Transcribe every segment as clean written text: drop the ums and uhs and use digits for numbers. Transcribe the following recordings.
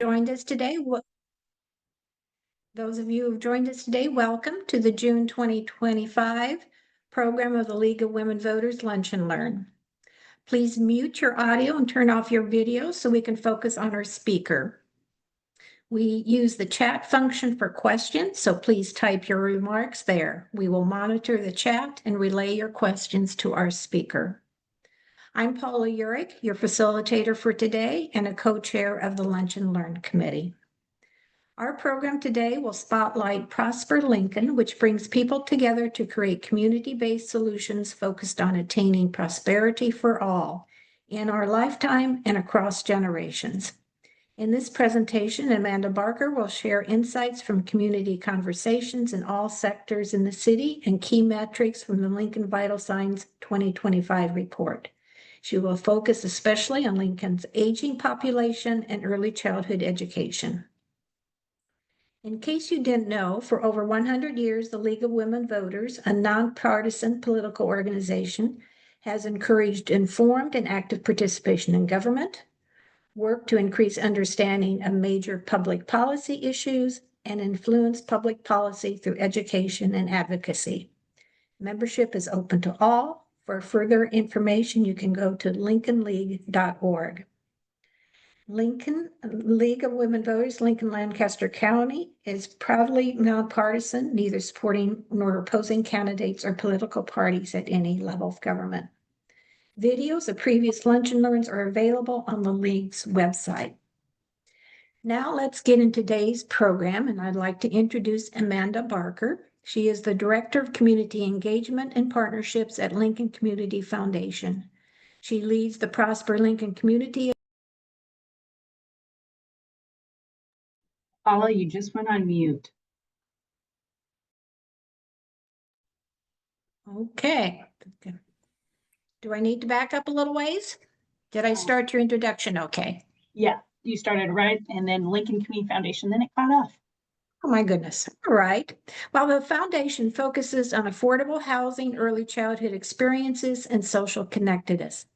Joined us today. Those of you who've joined us today, welcome to the June 2025 program of the League of Women Voters Lunch and Learn. Please mute your audio and turn off your video so we can focus on our speaker. We use the chat function for questions, so please type your remarks there. We will monitor the chat and relay your questions to our speaker. I'm Paula Urich, your facilitator for today and a co-chair of the Lunch and Learn Committee. Our program today will spotlight Prosper Lincoln, which brings people together to create community-based solutions focused on attaining prosperity for all in our lifetime and across generations. In this presentation, Amanda Barker will share insights from community conversations in all sectors in the city and key metrics from the Lincoln Vital Signs 2025 report. She will focus especially on Lincoln's aging population and early childhood education. In case you didn't know, for over 100 years, the League of Women Voters, a nonpartisan political organization, has encouraged informed and active participation in government, worked to increase understanding of major public policy issues, and influence public policy through education and advocacy. Membership is open to all. For further information, you can go to lincolnleague.org. Lincoln League of Women Voters, Lincoln-Lancaster County is proudly nonpartisan, neither supporting nor opposing candidates or political parties at any level of government. Videos of previous lunch and learns are available on the League's website. Now let's get into today's program, and I'd like to introduce Amanda Barker. She is the Director of Community Engagement and Partnerships at Lincoln Community Foundation. She leads the Prosper Lincoln Community. Paula, you just went on mute. Okay. Do I need to back up a little ways? Did I start your introduction okay? Yeah, you started right, and then Lincoln Community Foundation, then it caught off. Oh my goodness. All right. Well, the foundation focuses on affordable housing, early childhood experiences, and social connectedness.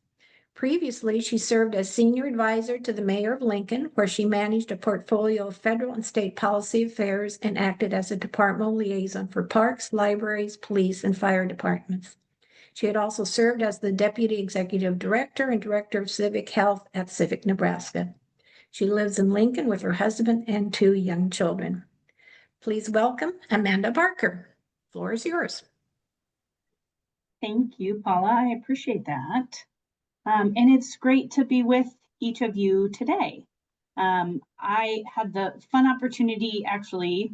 Previously, she served as senior advisor to the mayor of Lincoln, where she managed a portfolio of federal and state policy affairs and acted as a departmental liaison for parks, libraries, police, and fire departments. She had also served as the deputy executive director and director of civic health at Civic Nebraska. She lives in Lincoln with her husband and 2 young children. Please welcome Amanda Barker. The floor is yours. Thank you, Paula. I appreciate that. And it's great to be with each of you today. I had the fun opportunity actually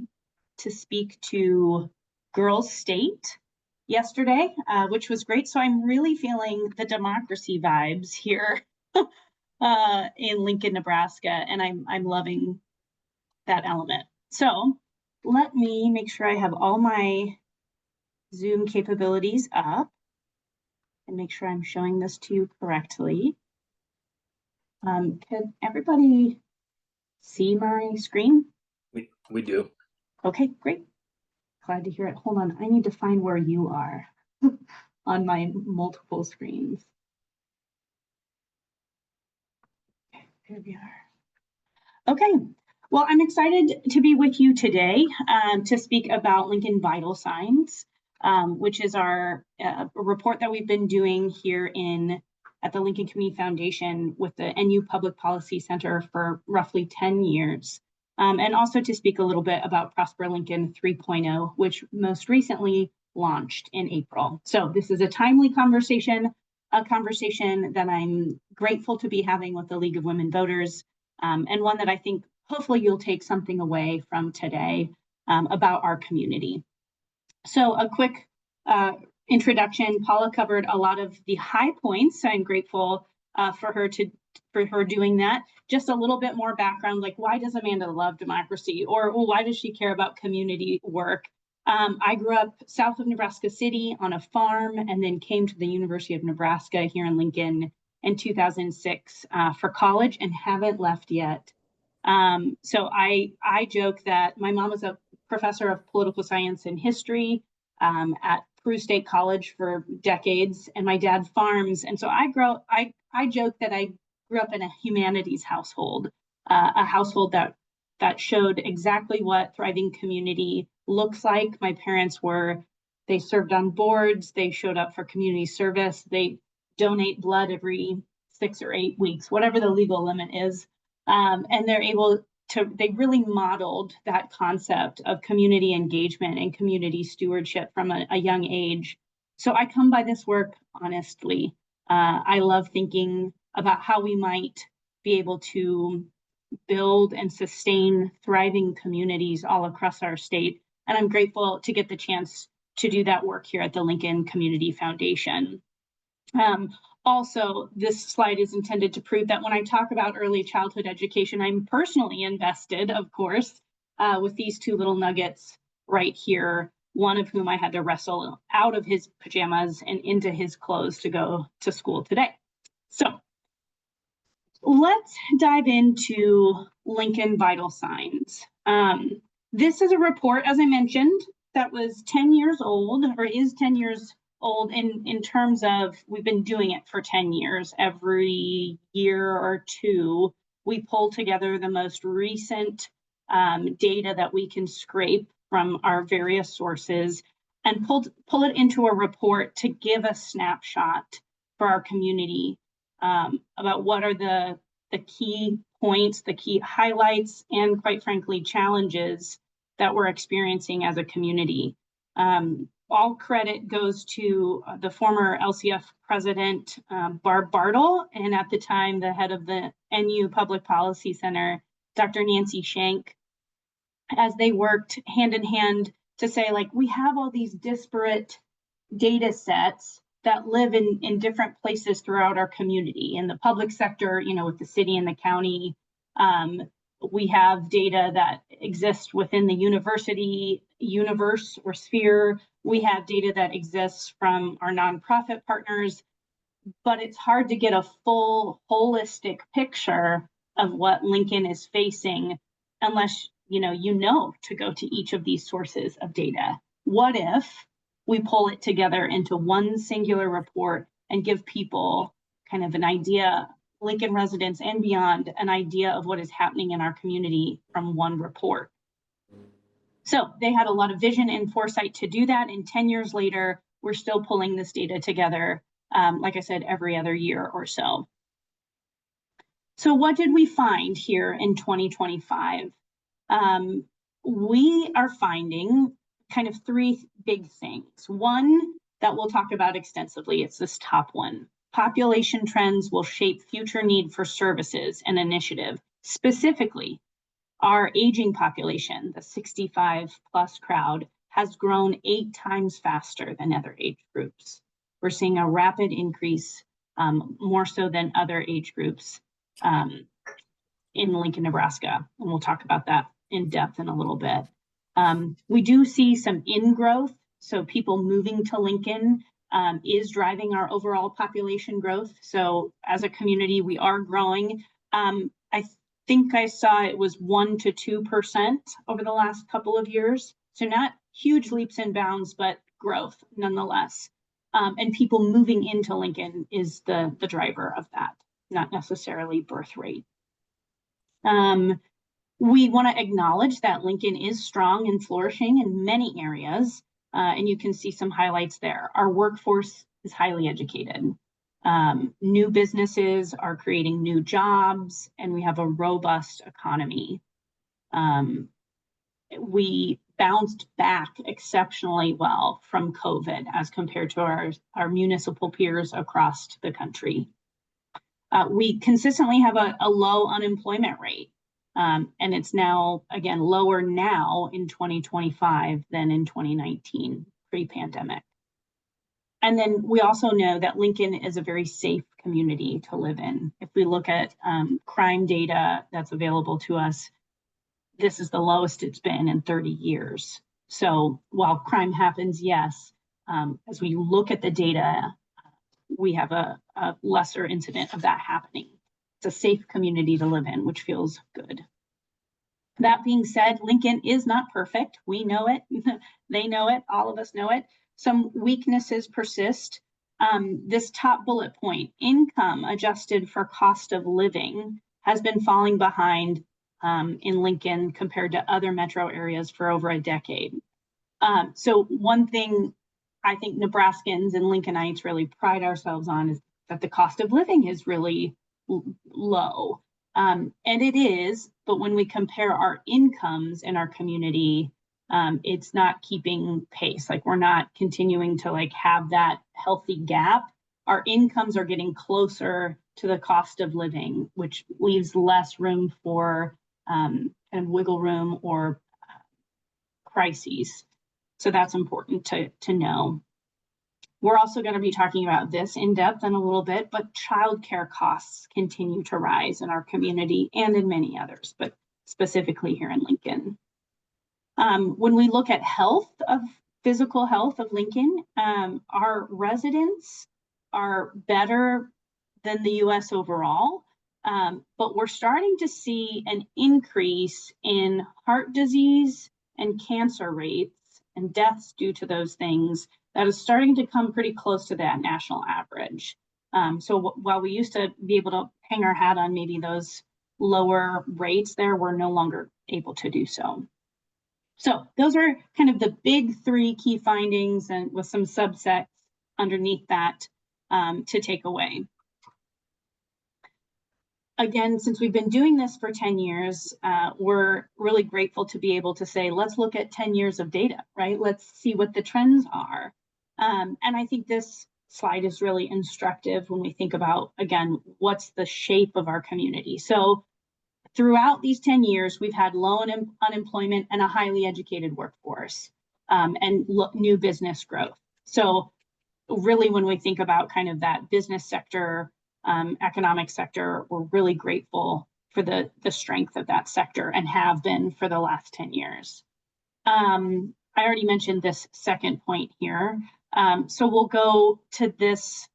to speak to Girls State yesterday, which was great. So I'm really feeling the democracy vibes here in Lincoln, Nebraska, and I'm loving that element. So let me make sure I have all my Zoom capabilities up and make sure I'm showing this to you correctly. Can everybody see my screen? We do. Okay, great. Glad to hear it. Hold on, I need to find where you are on my multiple screens. Okay, here we are. Okay, well, I'm excited to be with you today to speak about Lincoln Vital Signs, which is our report that we've been doing here at the Lincoln Community Foundation with the NU Public Policy Center for roughly 10 years. And also to speak a little bit about Prosper Lincoln 3.0, which most recently launched in April. So this is a timely conversation, a conversation that I'm grateful to be having with the League of Women Voters, and one that I think hopefully you'll take something away from today about our community. So a quick introduction. Paula covered a lot of the high points. So I'm grateful for her doing that. Just a little bit more background, like why does Amanda love democracy, or why does she care about community work? I grew up south of Nebraska City on a farm, and then came to the University of Nebraska here in Lincoln in 2006 for college, and haven't left yet. So I joke that my mom was a professor of political science and history at Peru State College for decades, and my dad farms. And so I joke that I grew up in a humanities household. a household that showed exactly what thriving community looks like. My parents they served on boards, they showed up for community service, they donate blood every 6 or 8 weeks, whatever the legal limit is. And they really modeled that concept of community engagement and community stewardship from a young age. So I come by this work honestly. I love thinking about how we might be able to build and sustain thriving communities all across our state. And I'm grateful to get the chance to do that work here at the Lincoln Community Foundation. Also, this slide is intended to prove that when I talk about early childhood education, I'm personally invested, of course, with these two little nuggets right here, one of whom I had to wrestle out of his pajamas and into his clothes to go to school today. So let's dive into Lincoln Vital Signs. This is a report, as I mentioned, that was 10 years old, or is 10 years old in terms of we've been doing it for 10 years. Every year or two, we pull together the most recent data that we can scrape from our various sources and pull it into a report to give a snapshot for our community about what are the key points, the key highlights, and quite frankly, challenges that we're experiencing as a community. All credit goes to the former LCF president, Barb Bartle, and at the time, the head of the NU Public Policy Center, Dr. Nancy Shank, as they worked hand in hand to say, like, we have all these disparate data sets that live in different places throughout our community. In the public sector, with the city and the county, we have data that exists within the university universe or sphere. We have data that exists from our nonprofit partners, but it's hard to get a full holistic picture of what Lincoln is facing unless you know to go to each of these sources of data. What if we pull it together into one singular report and give people kind of an idea, Lincoln residents and beyond, an idea of what is happening in our community from one report? So they had a lot of vision and foresight to do that. And 10 years later, we're still pulling this data together, like I said, every other year or so. So what did we find here in 2025? We are finding kind of three big things. One that we'll talk about extensively, it's this top one. Population trends will shape future need for services and initiative. Specifically, our aging population, the 65 plus crowd, has grown 8 times faster than other age groups. We're seeing a rapid increase, more so than other age groups in Lincoln, Nebraska. And we'll talk about that in depth in a little bit. We do see some in-growth, so people moving to Lincoln is driving our overall population growth. So as a community, we are growing. I think I saw it was 1% to 2% over the last couple of years. So not huge leaps and bounds, but growth nonetheless. And people moving into Lincoln is the driver of that, not necessarily birth rate. We want to acknowledge that Lincoln is strong and flourishing in many areas, and you can see some highlights there. Our workforce is highly educated. New businesses are creating new jobs, and we have a robust economy. We bounced back exceptionally well from COVID as compared to our municipal peers across the country. We consistently have a low unemployment rate. And it's now, again, lower now in 2025 than in 2019, pre-pandemic. And then we also know that Lincoln is a very safe community to live in. If we look at crime data that's available to us, this is the lowest it's been in 30 years. So while crime happens, yes, as we look at the data, we have a lesser incident of that happening. It's a safe community to live in, which feels good. That being said, Lincoln is not perfect. We know it. They know it. All of us know it. Some weaknesses persist. This top bullet point, income adjusted for cost of living, has been falling behind in Lincoln compared to other metro areas for over a decade. So one thing I think Nebraskans and Lincolnites really pride ourselves on is that the cost of living is really low. And it is, but when we compare our incomes in our community, it's not keeping pace. Like, we're not continuing to like have that healthy gap. Our incomes are getting closer to the cost of living, which leaves less room for kind of wiggle room or crises. So that's important to know. We're also going to be talking about this in depth in a little bit, but childcare costs continue to rise in our community and in many others, but specifically here in Lincoln. When we look at physical health of Lincoln, our residents are better than the US overall, but we're starting to see an increase in heart disease and cancer rates and deaths due to those things that is starting to come pretty close to that national average. So while we used to be able to hang our hat on maybe those lower rates there, we're no longer able to do so. So those are kind of the big three key findings, and with some subsets underneath that to take away. Again, since we've been doing this for 10 years, we're really grateful to be able to say, let's look at 10 years of data, right? Let's see what the trends are. And I think this slide is really instructive when we think about, again, what's the shape of our community. So throughout these 10 years, we've had low unemployment and a highly educated workforce, and new business growth. So really, when we think about kind of that business sector, economic sector, we're really grateful for the strength of that sector and have been for the last 10 years. I already mentioned this second point here. So we'll go to this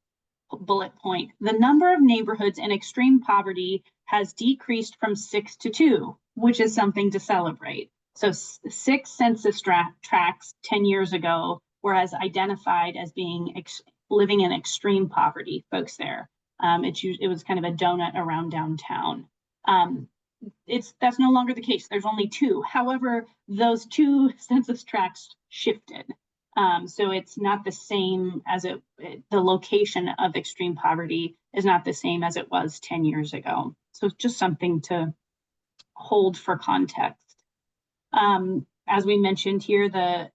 bullet point. The number of neighborhoods in extreme poverty has decreased from 6 to 2, which is something to celebrate. So 6 census tracts 10 years ago were identified as being living in extreme poverty, folks there. It was kind of a donut around downtown. That's no longer the case. There's only 2. However, those 2 census tracts shifted. So it's not the same as the location of extreme poverty is not the same as it was 10 years ago. So it's just something to hold for context. As we mentioned here, the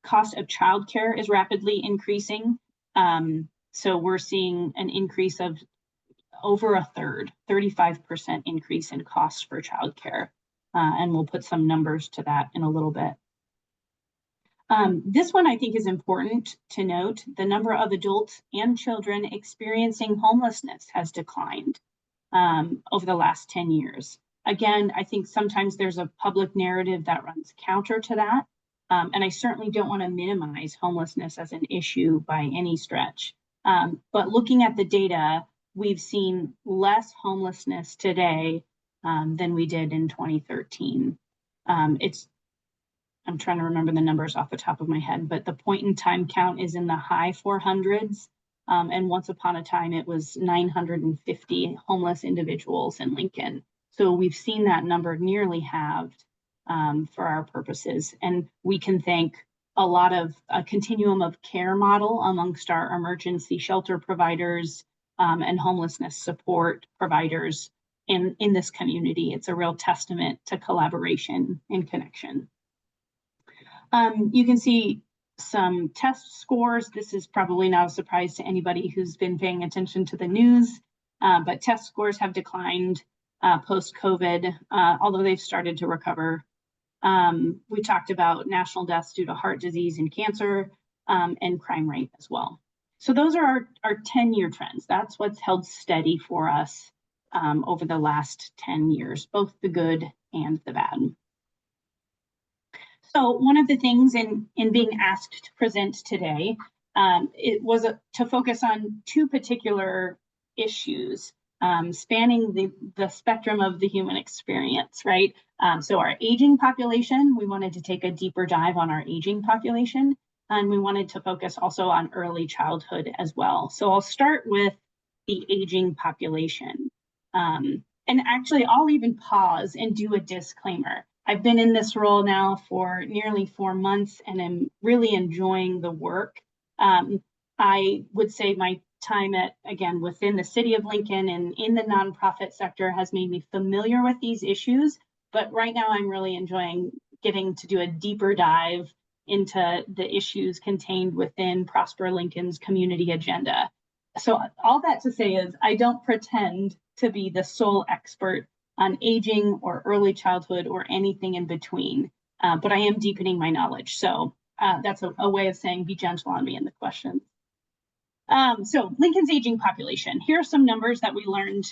cost of childcare is rapidly increasing. So we're seeing an increase of over a third, 35% increase in costs for childcare. And we'll put some numbers to that in a little bit. This one I think is important to note. The number of adults and children experiencing homelessness has declined over the last 10 years. Again, I think sometimes there's a public narrative that runs counter to that. And I certainly don't want to minimize homelessness as an issue by any stretch. But looking at the data, we've seen less homelessness today than we did in 2013. I'm trying to remember the numbers off the top of my head, but the point in time count is in the high 400s. And once upon a time, it was 950 homeless individuals in Lincoln. So we've seen that number nearly halved for our purposes. And we can thank a lot of a continuum of care model amongst our emergency shelter providers and homelessness support providers in this community. It's a real testament to collaboration and connection. You can see some test scores. This is probably not a surprise to anybody who's been paying attention to the news, but test scores have declined post-COVID, although they've started to recover. We talked about national deaths due to heart disease and cancer, and crime rate as well. So those are our 10-year trends. That's what's held steady for us over the last 10 years, both the good and the bad. So one of the things in being asked to present today, it was to focus on 2 particular issues spanning the spectrum of the human experience, right? So our aging population, we wanted to take a deeper dive on our aging population, and we wanted to focus also on early childhood as well. So I'll start with the aging population. And actually, I'll even pause and do a disclaimer. I've been in this role now for nearly 4 months and am really enjoying the work. I would say my time again, within the city of Lincoln and in the nonprofit sector has made me familiar with these issues. But right now, I'm really enjoying getting to do a deeper dive into the issues contained within Prosper Lincoln's community agenda. So all that to say is I don't pretend to be the sole expert on aging or early childhood or anything in between, but I am deepening my knowledge. So that's a way of saying be gentle on me in the questions. So Lincoln's aging population. Here are some numbers that we learned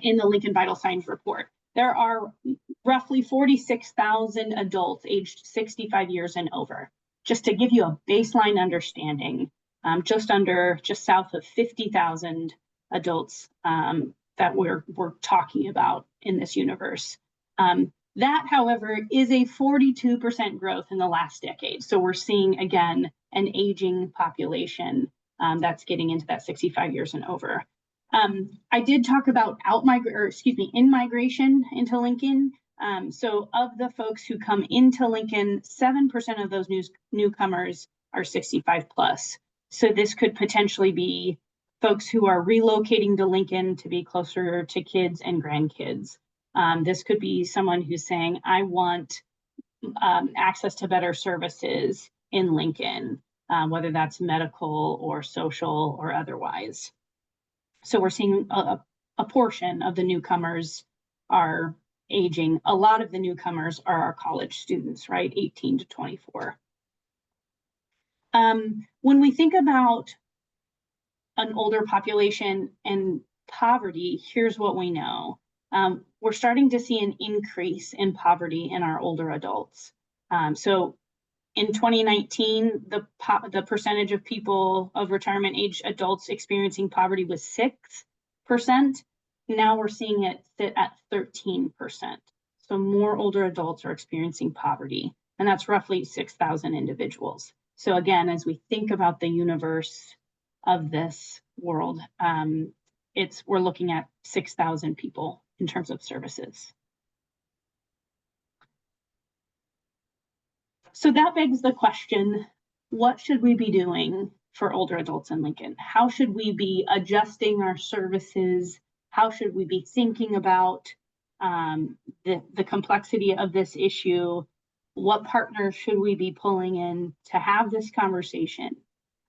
in the Lincoln Vital Signs report. There are roughly 46,000 adults aged 65 years and over. Just to give you a baseline understanding, just south of 50,000 adults that we're talking about in this universe. That, however, is a 42% growth in the last decade. So we're seeing, again, an aging population that's getting into that 65 years and over. I did talk about in-migration into Lincoln. So of the folks who come into Lincoln, 7% of those newcomers are 65 plus. So this could potentially be folks who are relocating to Lincoln to be closer to kids and grandkids. This could be someone who's saying, I want access to better services in Lincoln, whether that's medical or social or otherwise. So we're seeing a portion of the newcomers are aging. A lot of the newcomers are our college students, right? 18 to 24. When we think about an older population and poverty, here's what we know. We're starting to see an increase in poverty in our older adults. So in 2019, the percentage of people of retirement age adults experiencing poverty was 6%. Now we're seeing it sit at 13%. So more older adults are experiencing poverty, and that's roughly 6,000 individuals. So again, as we think about the universe of this world, we're looking at 6,000 people in terms of services. So that begs the question, what should we be doing for older adults in Lincoln? How should we be adjusting our services? How should we be thinking about the complexity of this issue? What partners should we be pulling in to have this conversation?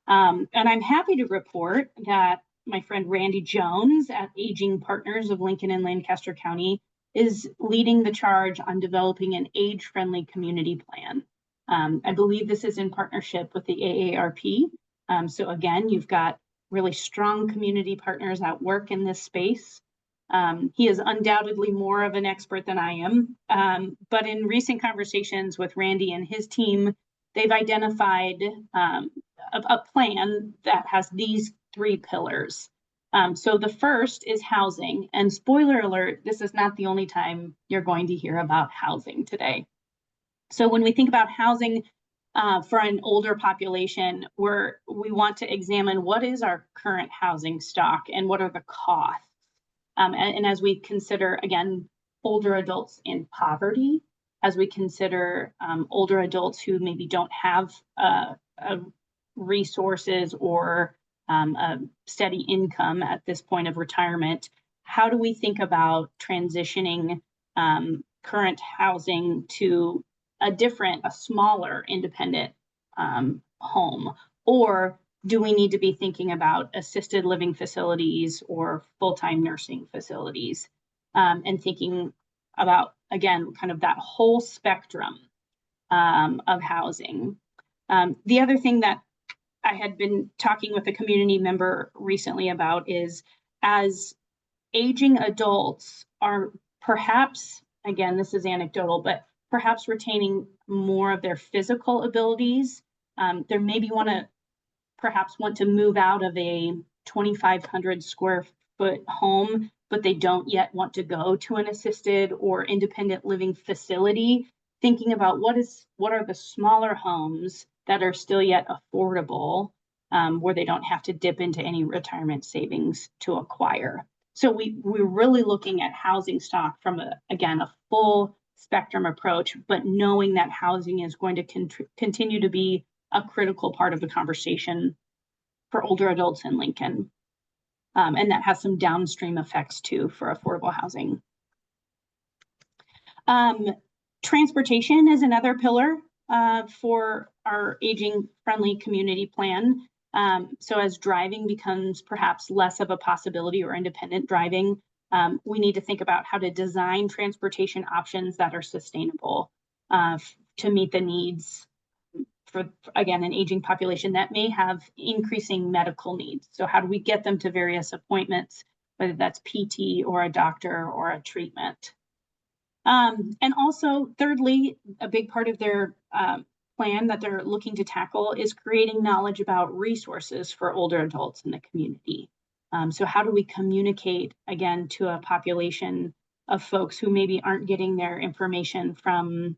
And I'm happy to report that my friend Randy Jones at Aging Partners of Lincoln and Lancaster County is leading the charge on developing an age-friendly community plan. I believe this is in partnership with the AARP. So again, you've got really strong community partners at work in this space. He is undoubtedly more of an expert than I am. But in recent conversations with Randy and his team, they've identified a plan that has these 3 pillars. So the first is housing. And spoiler alert, this is not the only time you're going to hear about housing today. So when we think about housing for an older population, we want to examine what is our current housing stock and what are the costs. And as we consider, again, older adults in poverty, as we consider older adults who maybe don't have resources or a steady income at this point of retirement, how do we think about transitioning current housing to a smaller independent home? Or do we need to be thinking about assisted living facilities or full-time nursing facilities, and thinking about, again, kind of that whole spectrum of housing? The other thing that I had been talking with a community member recently about is, as aging adults are perhaps, again, this is anecdotal, but perhaps retaining more of their physical abilities, they maybe want to move out of a 2,500 square foot home, but they don't yet want to go to an assisted or independent living facility. Thinking about what are the smaller homes that are still yet affordable, where they don't have to dip into any retirement savings to acquire. So we're really looking at housing stock from, again, a full spectrum approach, but knowing that housing is going to continue to be a critical part of the conversation for older adults in Lincoln. And that has some downstream effects too for affordable housing. Transportation is another pillar for our aging-friendly community plan. So as driving becomes perhaps less of a possibility, or independent driving, we need to think about how to design transportation options that are sustainable to meet the needs for, again, an aging population that may have increasing medical needs. So how do we get them to various appointments, whether that's PT or a doctor or a treatment? And also, thirdly, a big part of their plan that they're looking to tackle is creating knowledge about resources for older adults in the community. So how do we communicate, again, to a population of folks who maybe aren't getting their information from,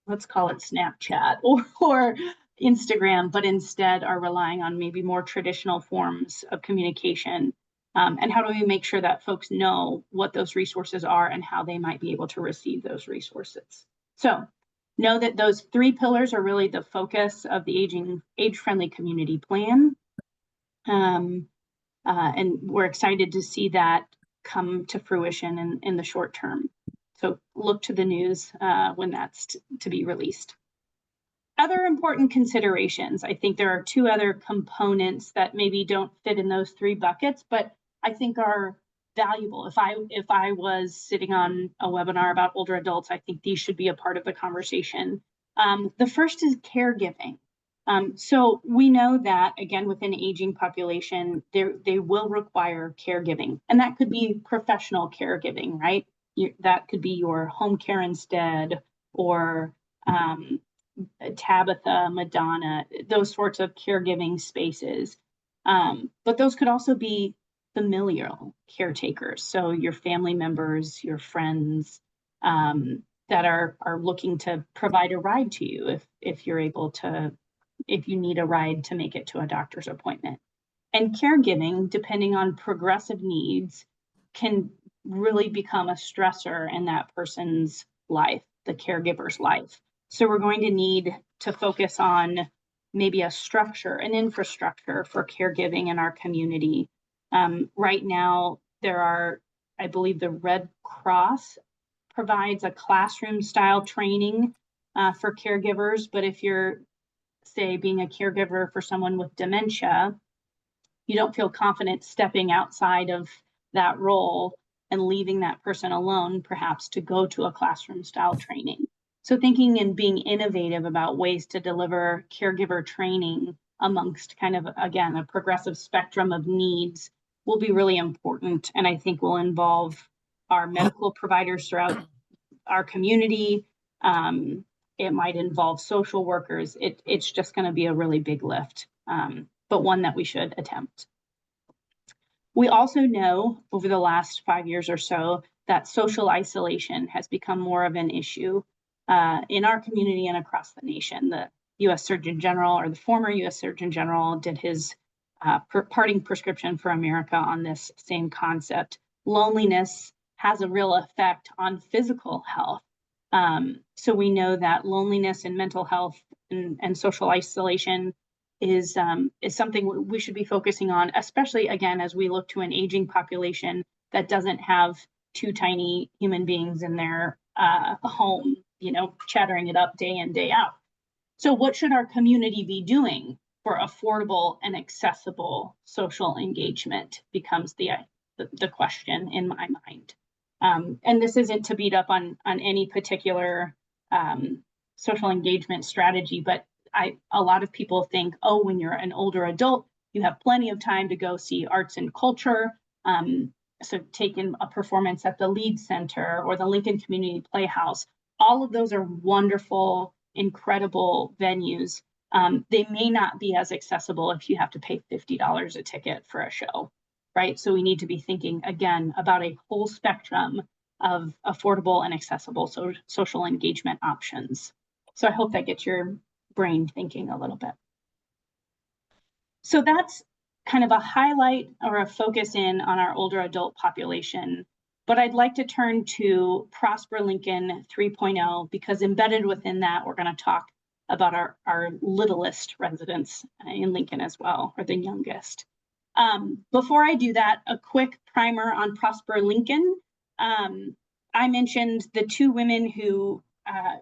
let's call it Snapchat or Instagram, but instead are relying on maybe more traditional forms of communication? And how do we make sure that folks know what those resources are and how they might be able to receive those resources? So know that those three pillars are really the focus of the age-friendly community plan. And we're excited to see that come to fruition in the short term. So look to the news when that's to be released. Other important considerations. I think there are two other components that maybe don't fit in those three buckets, but I think are valuable. If I was sitting on a webinar about older adults, I think these should be a part of the conversation. The first is caregiving. So we know that, again, within an aging population, they will require caregiving, and that could be professional caregiving, right? That could be your home care instead, or Tabitha, Madonna, those sorts of caregiving spaces. But those could also be familial caretakers. So your family members, your friends that are looking to provide a ride to you if you need a ride to make it to a doctor's appointment. And caregiving, depending on progressive needs, can really become a stressor in that person's life, the caregiver's life. So we're going to need to focus on maybe a structure, an infrastructure for caregiving in our community. Right now, I believe the Red Cross provides a classroom style training for caregivers. But if you're, say, being a caregiver for someone with dementia, you don't feel confident stepping outside of that role and leaving that person alone, perhaps to go to a classroom style training. So thinking and being innovative about ways to deliver caregiver training amongst kind of, again, a progressive spectrum of needs will be really important, and I think will involve our medical providers throughout our community. It might involve social workers. It's just going to be a really big lift, but one that we should attempt. We also know over the last 5 years or so that social isolation has become more of an issue in our community and across the nation. The U.S. Surgeon General, or the former U.S. Surgeon General, did his parting prescription for America on this same concept. Loneliness has a real effect on physical health. So we know that loneliness and mental health and social isolation is something we should be focusing on, especially, again, as we look to an aging population that doesn't have two tiny human beings in their home, chattering it up day in, day out. So what should our community be doing for affordable and accessible social engagement becomes the question in my mind. And this isn't to beat up on any particular social engagement strategy, but a lot of people think, oh, when you're an older adult, you have plenty of time to go see arts and culture. So take in a performance at the Lead Center or the Lincoln Community Playhouse. All of those are wonderful, incredible venues. They may not be as accessible if you have to pay $50 a ticket for a show, right? So we need to be thinking, again, about a whole spectrum of affordable and accessible social engagement options. So I hope that gets your brain thinking a little bit. So that's kind of a highlight or a focus in on our older adult population. But I'd like to turn to Prosper Lincoln 3.0 because embedded within that, we're going to talk about our littlest residents in Lincoln as well, or the youngest. Before I do that, a quick primer on Prosper Lincoln. I mentioned the two women who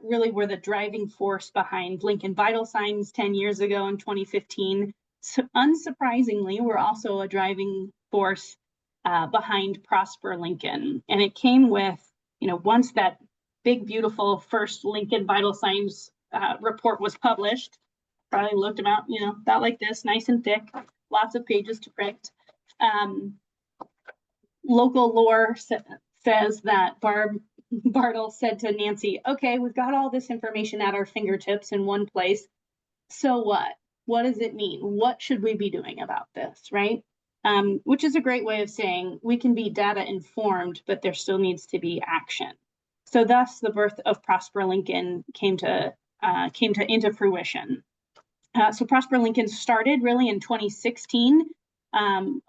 really were the driving force behind Lincoln Vital Signs 10 years ago in 2015. So unsurprisingly, we're also a driving force behind Prosper Lincoln. And it came with, once that big, beautiful first Lincoln Vital Signs report was published, probably looked about, about like this, nice and thick, lots of pages to print. Local lore says that Barb Bartle said to Nancy, okay, we've got all this information at our fingertips in one place. So what? What does it mean? What should we be doing about this, right? Which is a great way of saying we can be data informed, but there still needs to be action. So thus the birth of Prosper Lincoln came into fruition. So Prosper Lincoln started really in 2016,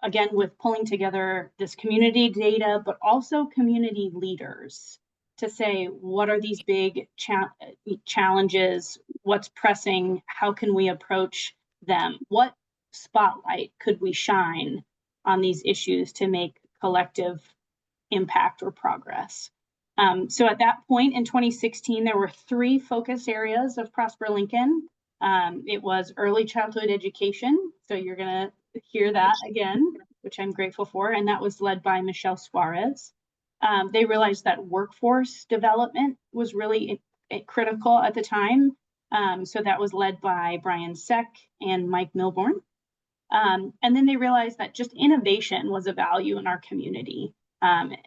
again, with pulling together this community data, but also community leaders to say, what are these big challenges? What's pressing? How can we approach them? What spotlight could we shine on these issues to make collective impact or progress? So at that point in 2016, there were 3 focus areas of Prosper Lincoln. It was early childhood education. So you're going to hear that again, which I'm grateful for. And that was led by Michelle Suarez. They realized that workforce development was really critical at the time. So that was led by Brian Seck and Mike Milborn. And then they realized that just innovation was a value in our community and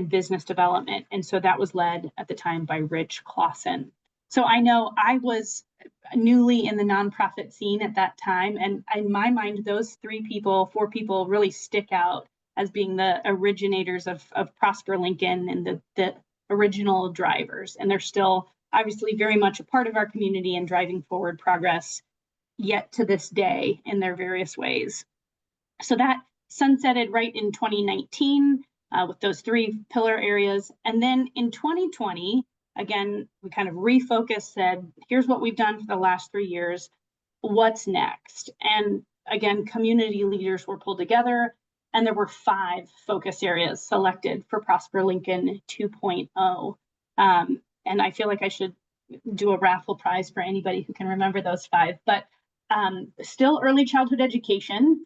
business development. And so that was led at the time by Rich Clausen. So I know I was newly in the nonprofit scene at that time. And in my mind, those 4 people really stick out as being the originators of Prosper Lincoln and the original drivers. And they're still obviously very much a part of our community and driving forward progress yet to this day in their various ways. So that sunsetted right in 2019 with those 3 pillar areas. And then in 2020, again, we kind of refocused, said, here's what we've done for the last 3 years. What's next? And again, community leaders were pulled together, and there were 5 focus areas selected for Prosper Lincoln 2.0. And I feel like I should do a raffle prize for anybody who can remember those 5, but still early childhood education.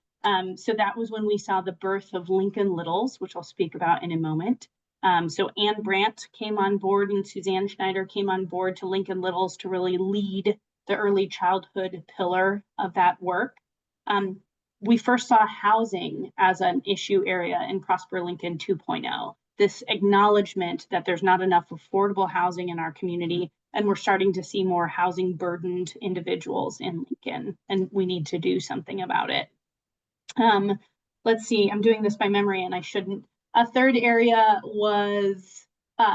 So that was when we saw the birth of Lincoln Littles, which I'll speak about in a moment. So Anne Brandt came on board and Suzanne Schneider came on board to Lincoln Littles to really lead the early childhood pillar of that work. We first saw housing as an issue area in Prosper Lincoln 2.0. This acknowledgement that there's not enough affordable housing in our community, and we're starting to see more housing burdened individuals in Lincoln, and we need to do something about it. Let's see, I'm doing this by memory and I shouldn't. A third area was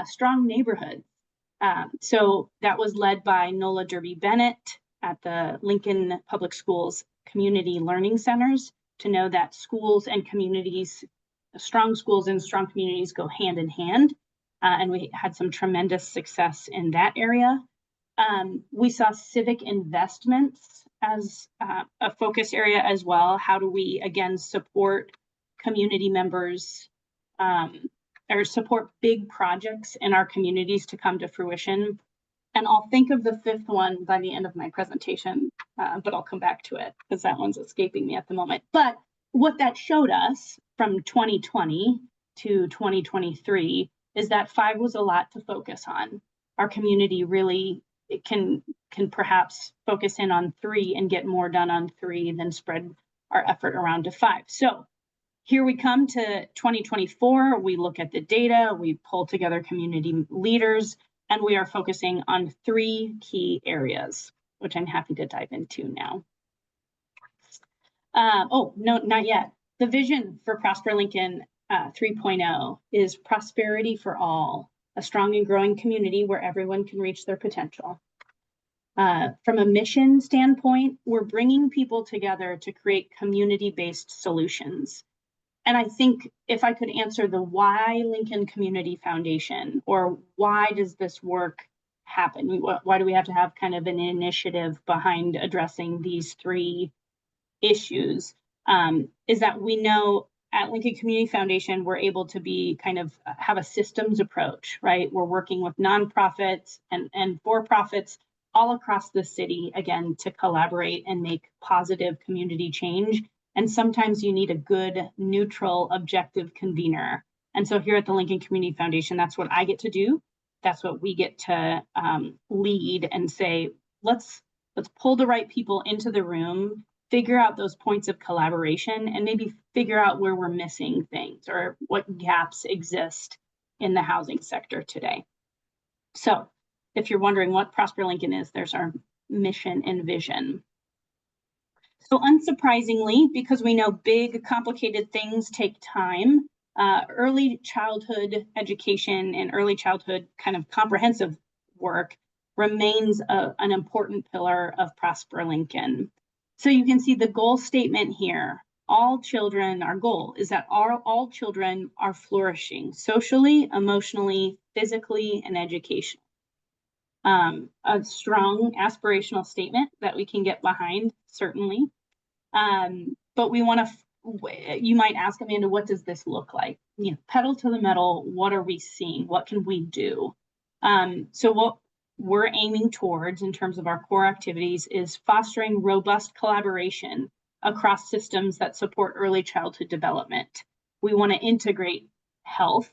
strong neighborhoods. So that was led by Nola Derby Bennett at the Lincoln Public Schools Community Learning Centers, to know that schools and communities, strong schools and strong communities go hand in hand. And we had some tremendous success in that area. We saw civic investments as a focus area as well. How do we, again, support community members or support big projects in our communities to come to fruition? And I'll think of the 5th one by the end of my presentation, but I'll come back to it because that one's escaping me at the moment. But what that showed us from 2020 to 2023 is that 5 was a lot to focus on. Our community really can perhaps focus in on 3 and get more done on 3 than spread our effort around to 5. So here we come to 2024. We look at the data, we pull together community leaders, and we are focusing on 3 key areas, which I'm happy to dive into now. Oh, no, not yet. The vision for Prosper Lincoln 3.0 is prosperity for all, a strong and growing community where everyone can reach their potential. From a mission standpoint, we're bringing people together to create community-based solutions. And I think if I could answer the why Lincoln Community Foundation, or why does this work happen? Why do we have to have kind of an initiative behind addressing these three issues? Is that we know at Lincoln Community Foundation, we're able to be kind of have a systems approach, right? We're working with nonprofits and for-profits all across the city, again, to collaborate and make positive community change. And sometimes you need a good, neutral, objective convener. And so here at the Lincoln Community Foundation, that's what I get to do. That's what we get to lead and say, let's pull the right people into the room, figure out those points of collaboration, and maybe figure out where we're missing things or what gaps exist in the housing sector today. So if you're wondering what Prosper Lincoln is, there's our mission and vision. So unsurprisingly, because we know big, complicated things take time, early childhood education and early childhood kind of comprehensive work remains an important pillar of Prosper Lincoln. So you can see the goal statement here. All children, our goal is that all children are flourishing socially, emotionally, physically, and educationally. A strong aspirational statement that we can get behind, certainly. But we want to, you might ask, Amanda, what does this look like? You know, pedal to the metal, what are we seeing? What can we do? So what we're aiming towards in terms of our core activities is fostering robust collaboration across systems that support early childhood development. We want to integrate health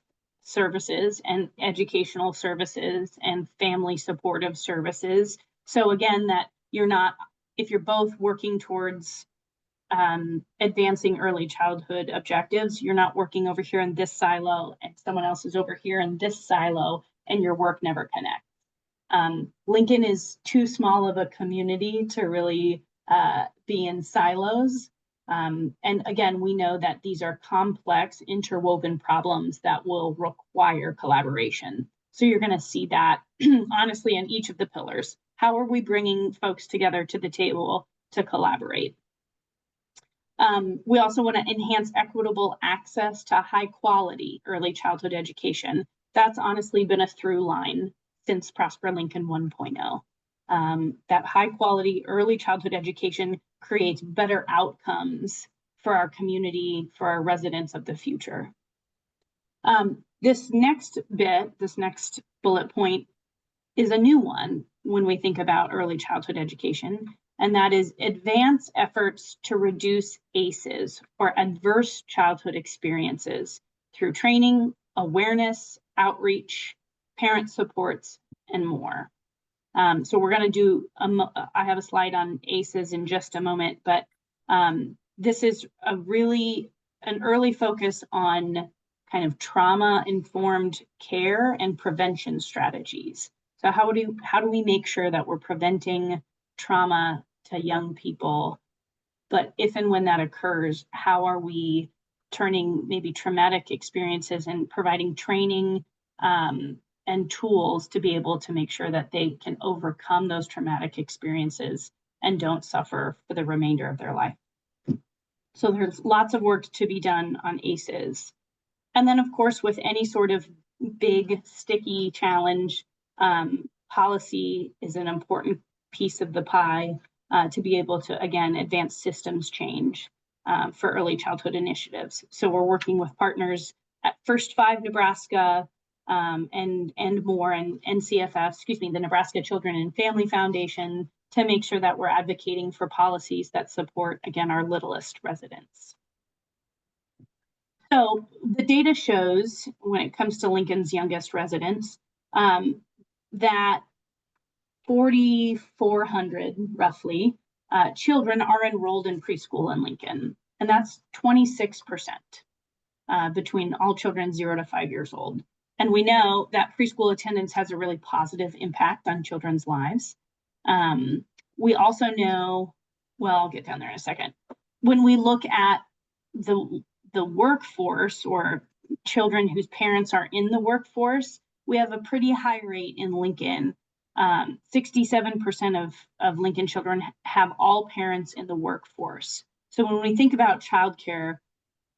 services and educational services and family supportive services. So again, that you're not, if you're both working towards advancing early childhood objectives, you're not working over here in this silo and someone else is over here in this silo and your work never connects. Lincoln is too small of a community to really be in silos. And again, we know that these are complex, interwoven problems that will require collaboration. So you're going to see that honestly in each of the pillars. How are we bringing folks together to the table to collaborate? We also want to enhance equitable access to high quality early childhood education. That's honestly been a through line since Prosper Lincoln 1.0. That high quality early childhood education creates better outcomes for our community, for our residents of the future. This next bullet point is a new one when we think about early childhood education, and that is advance efforts to reduce ACEs, or adverse childhood experiences, through training, awareness, outreach, parent supports, and more. So we're going to do, I have a slide on ACEs in just a moment, but this is an early focus on kind of trauma-informed care and prevention strategies. So how do we make sure that we're preventing trauma to young people? But if and when that occurs, how are we turning maybe traumatic experiences and providing training and tools to be able to make sure that they can overcome those traumatic experiences and don't suffer for the remainder of their life? So there's lots of work to be done on ACEs. And then, of course, with any sort of big, sticky challenge, policy is an important piece of the pie to be able to, again, advance systems change for early childhood initiatives. So we're working with partners at First Five Nebraska and more, and NCFF, the Nebraska Children and Family Foundation, to make sure that we're advocating for policies that support, again, our littlest residents. So the data shows, when it comes to Lincoln's youngest residents, that 4,400 roughly children are enrolled in preschool in Lincoln, and that's 26% between all children 0 to 5 years old. And we know that preschool attendance has a really positive impact on children's lives. We also know, well, I'll get down there in a second. When we look at the workforce, or children whose parents are in the workforce, we have a pretty high rate in Lincoln 67% of Lincoln children have all parents in the workforce. So when we think about childcare,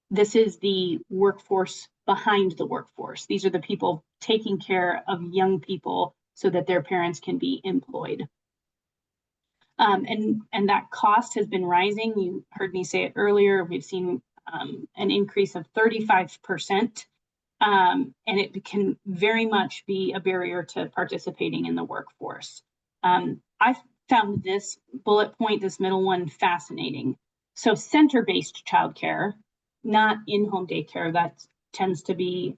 this is the workforce behind the workforce. These are the people taking care of young people so that their parents can be employed. And that cost has been rising. You heard me say it earlier. We've seen an increase of 35%. And it can very much be a barrier to participating in the workforce. I found this bullet point, this middle one, fascinating. So center-based childcare, not in-home daycare, that tends to be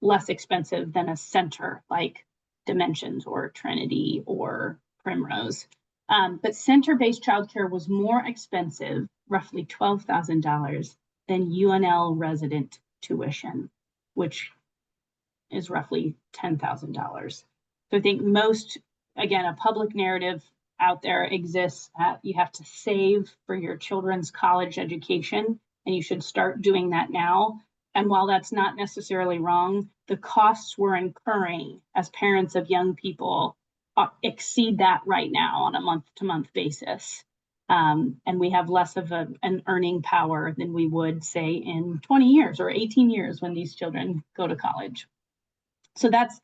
less expensive than a center like Dimensions or Trinity or Primrose. But center-based childcare was more expensive, roughly $12,000, than UNL resident tuition, which is roughly $10,000. So I think most, again, a public narrative out there exists that you have to save for your children's college education, and you should start doing that now. And while that's not necessarily wrong, the costs we're incurring as parents of young people exceed that right now on a month-to-month basis. And we have less of an earning power than we would, say, in 20 years or 18 years when these children go to college. So that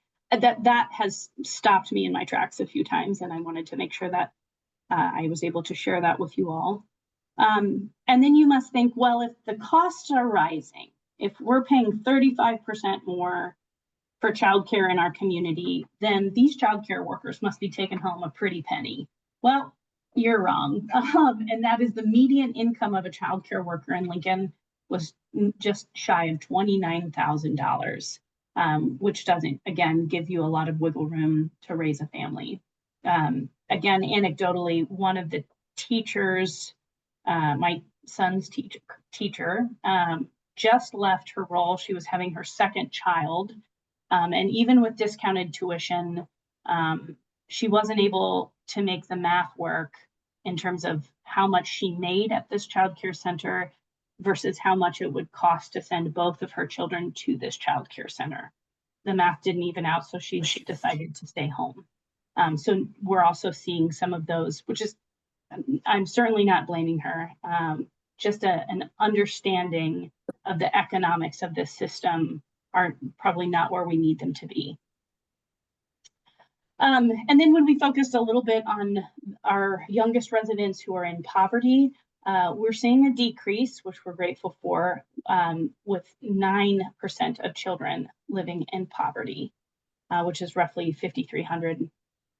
has stopped me in my tracks a few times, and I wanted to make sure that I was able to share that with you all. And then you must think, well, if the costs are rising, if we're paying 35% more for childcare in our community, then these childcare workers must be taking home a pretty penny. Well, you're wrong. And that is the median income of a childcare worker in Lincoln was just shy of $29,000, which doesn't, again, give you a lot of wiggle room to raise a family. Again, anecdotally, one of the teachers, my son's teacher, just left her role. She was having her second child. And even with discounted tuition, she wasn't able to make the math work in terms of how much she made at this childcare center versus how much it would cost to send both of her children to this childcare center. The math didn't even out, so she decided to stay home. So we're also seeing some of those, which is, I'm certainly not blaming her, just an understanding of the economics of this system are probably not where we need them to be. And then when we focused a little bit on our youngest residents who are in poverty, we're seeing a decrease, which we're grateful for, with 9% of children living in poverty, which is roughly 5,300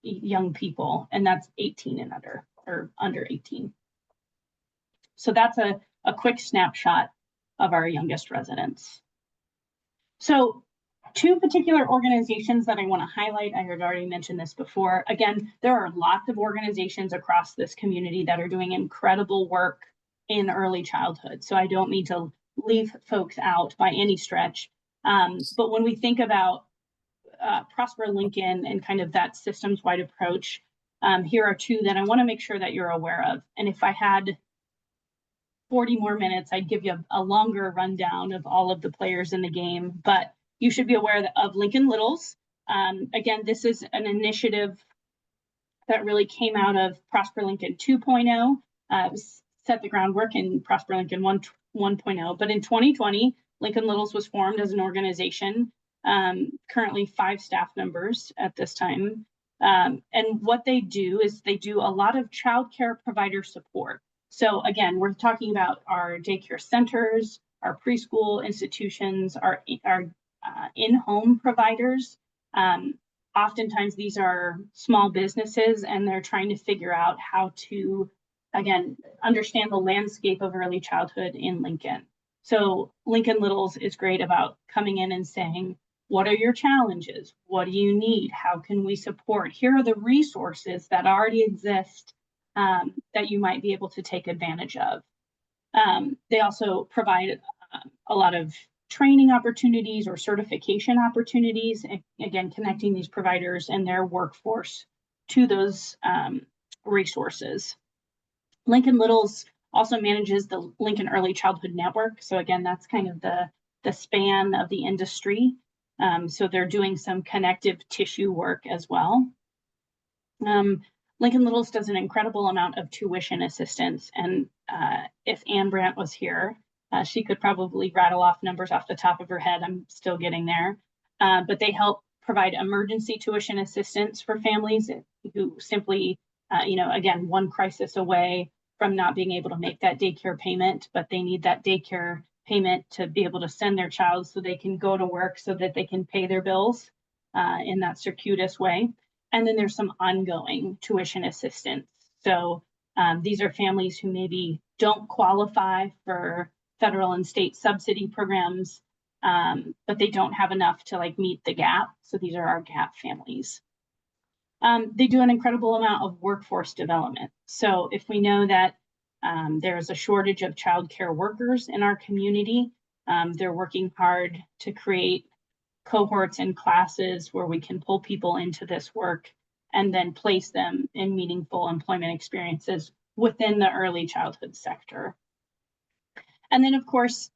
young people, and that's 18 and under, or under 18. So that's a quick snapshot of our youngest residents. So two particular organizations that I want to highlight, I had already mentioned this before. Again, there are lots of organizations across this community that are doing incredible work in early childhood. So I don't mean to leave folks out by any stretch. But when we think about Prosper Lincoln and kind of that systems-wide approach, here are two that I want to make sure that you're aware of. And if I had 40 more minutes, I'd give you a longer rundown of all of the players in the game, but you should be aware of Lincoln Littles. Again, this is an initiative that really came out of Prosper Lincoln 2.0, set the groundwork in Prosper Lincoln 1.0. But in 2020, Lincoln Littles was formed as an organization, currently 5 staff members at this time. And what they do is they do a lot of childcare provider support. So again, we're talking about our daycare centers, our preschool institutions, our in-home providers. Oftentimes these are small businesses and they're trying to figure out how to, again, understand the landscape of early childhood in Lincoln. So Lincoln Littles is great about coming in and saying, what are your challenges? What do you need? How can we support? Here are the resources that already exist that you might be able to take advantage of. They also provide a lot of training opportunities or certification opportunities, again, connecting these providers and their workforce to those resources. Lincoln Littles also manages the Lincoln Early Childhood Network. So again, that's kind of the span of the industry. So they're doing some connective tissue work as well. Lincoln Littles does an incredible amount of tuition assistance. And if Anne Brandt was here, she could probably rattle off numbers off the top of her head. I'm still getting there. But they help provide emergency tuition assistance for families who simply, again, one crisis away from not being able to make that daycare payment, but they need that daycare payment to be able to send their child so they can go to work, so that they can pay their bills in that circuitous way. And then there's some ongoing tuition assistance. So these are families who maybe don't qualify for federal and state subsidy programs, but they don't have enough to like meet the gap. So these are our gap families. They do an incredible amount of workforce development. So if we know that there's a shortage of childcare workers in our community, they're working hard to create cohorts and classes where we can pull people into this work and then place them in meaningful employment experiences within the early childhood sector. And then, of course,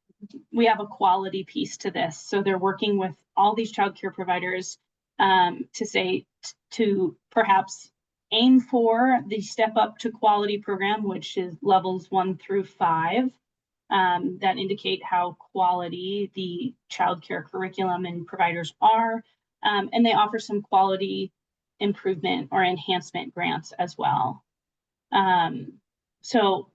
we have a quality piece to this. So they're working with all these childcare providers to perhaps aim for the Step Up to Quality program, which is levels 1 through 5, that indicate how quality the childcare curriculum and providers are. And they offer some quality improvement or enhancement grants as well. So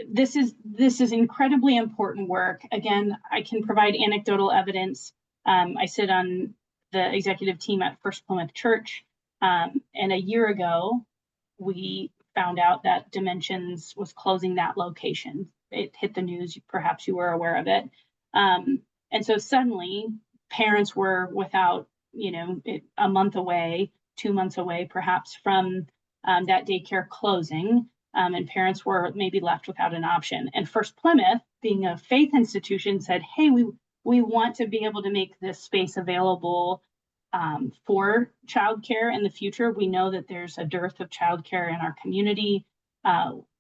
this is incredibly important work. Again, I can provide anecdotal evidence. I sit on the executive team at First Plymouth Church, and a year ago, we found out that Dimensions was closing that location. It hit the news, perhaps you were aware of it. And so suddenly parents were without, a month away, 2 months away, perhaps from that daycare closing, and parents were maybe left without an option. And First Plymouth, being a faith institution, said, hey, we want to be able to make this space available for childcare in the future. We know that there's a dearth of childcare in our community.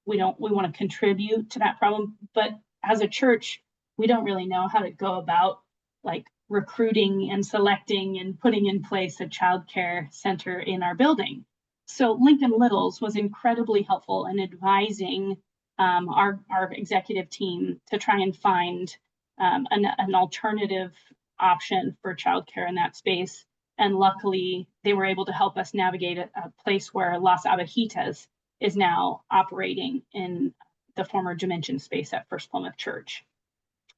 We want to contribute to that problem, but as a church, we don't really know how to go about like recruiting and selecting and putting in place a childcare center in our building. So Lincoln Littles was incredibly helpful in advising our executive team to try and find an alternative option for childcare in that space. And luckily, they were able to help us navigate a place where Las Abejitas is now operating in the former Dimension space at First Plymouth Church.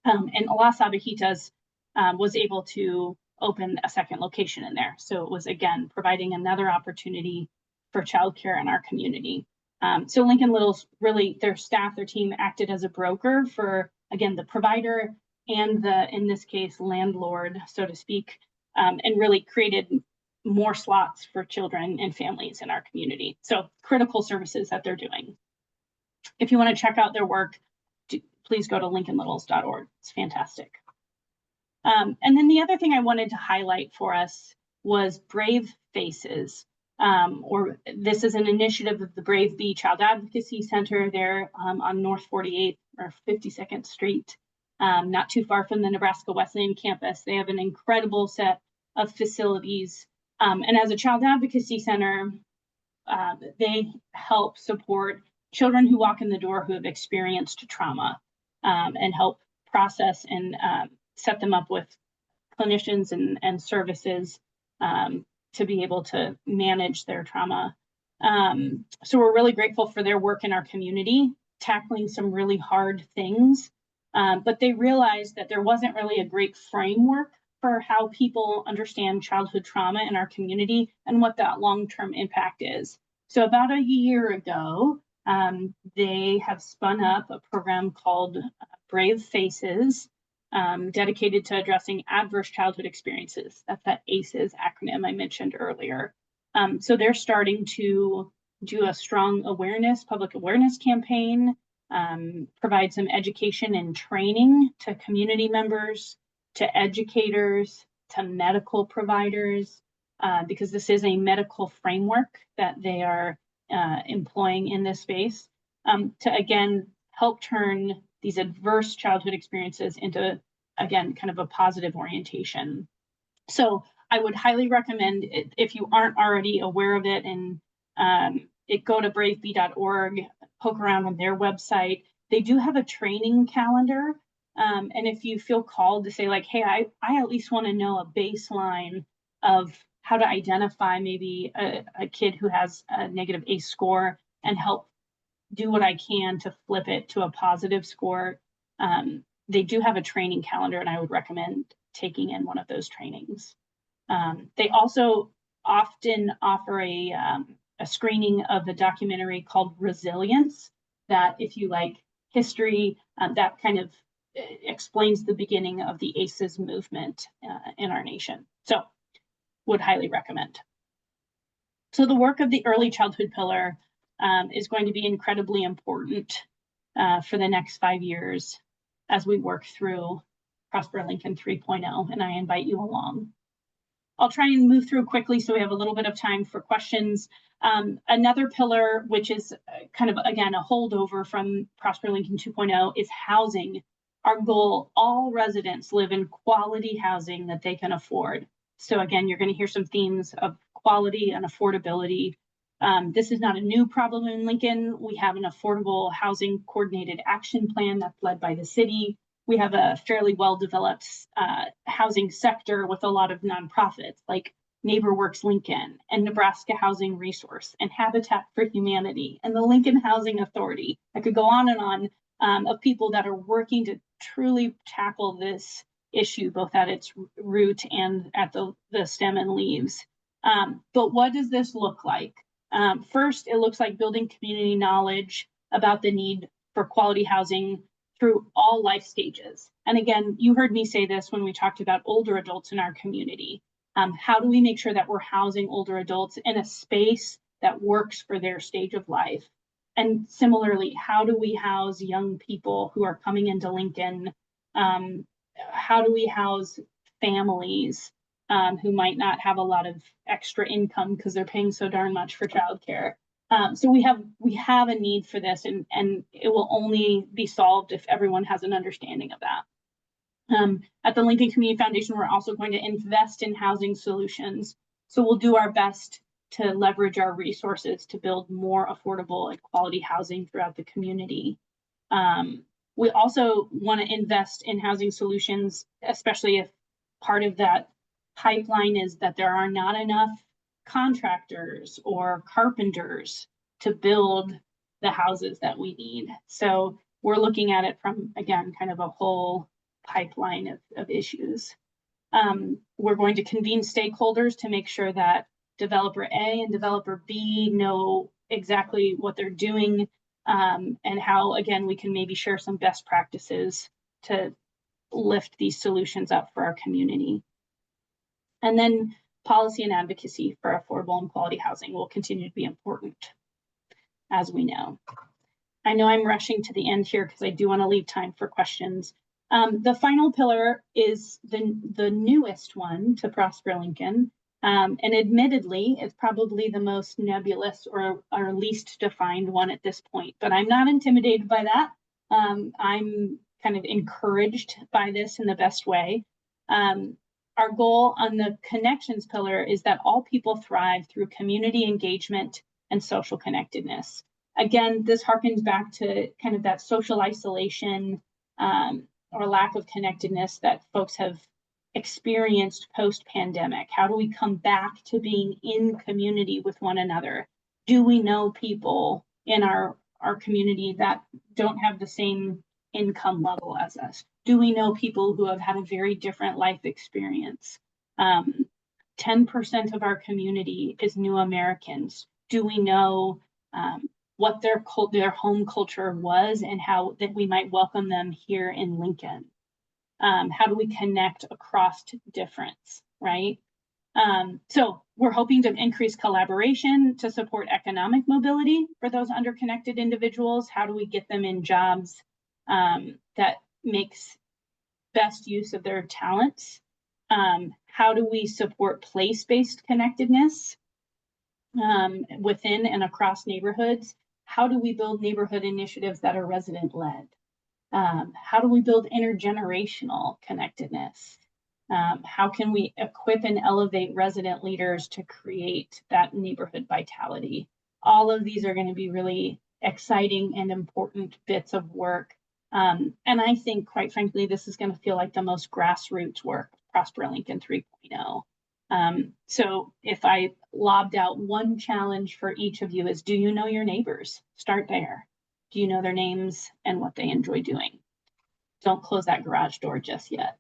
And Las Abejitas was able to open a second location in there. So it was, again, providing another opportunity for childcare in our community. So Lincoln Littles, really, their staff, their team acted as a broker for, again, the provider and the, in this case, landlord, so to speak, and really created more slots for children and families in our community. So critical services that they're doing. If you want to check out their work, please go to lincolnlittles.org. It's fantastic. And then the other thing I wanted to highlight for us was Brave Faces. Or this is an initiative of the Brave Bee Child Advocacy Center there on North 48th or 52nd Street, not too far from the Nebraska Wesleyan campus. They have an incredible set of facilities. And as a child advocacy center, they help support children who walk in the door who have experienced trauma, and help process and set them up with clinicians and services to be able to manage their trauma. So we're really grateful for their work in our community, tackling some really hard things. But they realized that there wasn't really a great framework for how people understand childhood trauma in our community and what that long-term impact is. So about a year ago, they have spun up a program called Brave Faces, dedicated to addressing adverse childhood experiences. That's that ACEs acronym I mentioned earlier. So they're starting to do a strong public awareness campaign, provide some education and training to community members, to educators, to medical providers, because this is a medical framework that they are employing in this space, to again help turn these adverse childhood experiences into, again, kind of a positive orientation. So I would highly recommend it, if you aren't already aware of it and Go to bravebee.org, poke around on their website. They do have a training calendar. And if you feel called to say like, hey, I at least want to know a baseline of how to identify maybe a kid who has a negative ACE score and help do what I can to flip it to a positive score. They do have a training calendar, and I would recommend taking in one of those trainings. They also often offer a screening of a documentary called Resilience, that if you like history, that kind of explains the beginning of the ACEs movement in our nation. So would highly recommend. So the work of the early childhood pillar is going to be incredibly important for the next 5 years as we work through Prosper Lincoln 3.0, and I invite you along. I'll try and move through quickly so we have a little bit of time for questions. Another pillar, which is kind of, again, a holdover from Prosper Lincoln 2.0, is housing. Our goal, all residents live in quality housing that they can afford. So again, you're going to hear some themes of quality and affordability. This is not a new problem in Lincoln. We have an affordable housing coordinated action plan that's led by the city. We have a fairly well-developed housing sector with a lot of nonprofits like NeighborWorks Lincoln and Nebraska Housing Resource and Habitat for Humanity and the Lincoln Housing Authority. I could go on and on of people that are working to truly tackle this issue, both at its root and at the stem and leaves. But what does this look like? First, it looks like building community knowledge about the need for quality housing through all life stages. And again, you heard me say this when we talked about older adults in our community. How do we make sure that we're housing older adults in a space that works for their stage of life? And similarly, how do we house young people who are coming into Lincoln? How do we house families who might not have a lot of extra income because they're paying so darn much for childcare? So we have a need for this, and it will only be solved if everyone has an understanding of that. At the Lincoln Community Foundation, we're also going to invest in housing solutions. So we'll do our best to leverage our resources to build more affordable and quality housing throughout the community. We also want to invest in housing solutions, especially if part of that pipeline is that there are not enough contractors or carpenters to build the houses that we need. So we're looking at it from, again, kind of a whole pipeline of issues. We're going to convene stakeholders to make sure that developer A and developer B know exactly what they're doing, and how, again, we can maybe share some best practices to lift these solutions up for our community. And then policy and advocacy for affordable and quality housing will continue to be important, as we know. I know I'm rushing to the end here because I do want to leave time for questions. The final pillar is the newest one to Prosper Lincoln. And admittedly, it's probably the most nebulous or least defined one at this point, but I'm not intimidated by that. I'm kind of encouraged by this in the best way. Our goal on the connections pillar is that all people thrive through community engagement and social connectedness. Again, this harkens back to kind of that social isolation or lack of connectedness that folks have experienced post-pandemic. How do we come back to being in community with one another? Do we know people in our community that don't have the same income level as us? Do we know people who have had a very different life experience? 10% of our community is new Americans. Do we know what their home culture was and how that we might welcome them here in Lincoln? How do we connect across difference, right? So we're hoping to increase collaboration to support economic mobility for those underconnected individuals. How do we get them in jobs that makes best use of their talents? How do we support place-based connectedness within and across neighborhoods? How do we build neighborhood initiatives that are resident-led? How do we build intergenerational connectedness? How can we equip and elevate resident leaders to create that neighborhood vitality? all of these are going to be really exciting and important bits of work. And I think, quite frankly, this is going to feel like the most grassroots work of Prosper Lincoln 3.0. So if I lobbed out one challenge for each of you is, do you know your neighbors? Start there. Do you know their names and what they enjoy doing? Don't close that garage door just yet.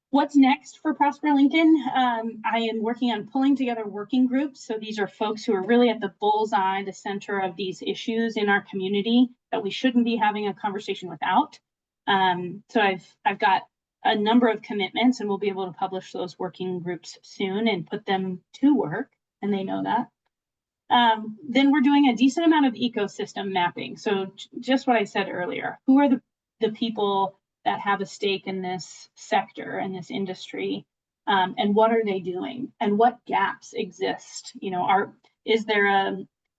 What's next for Prosper Lincoln? I am working on pulling together working groups. So these are folks who are really at the bullseye, the center of these issues in our community that we shouldn't be having a conversation without. So I've got a number of commitments, and we'll be able to publish those working groups soon and put them to work, and they know that. Then we're doing a decent amount of ecosystem mapping. So just what I said earlier, who are the people that have a stake in this sector and this industry, and what are they doing, and what gaps exist? You know,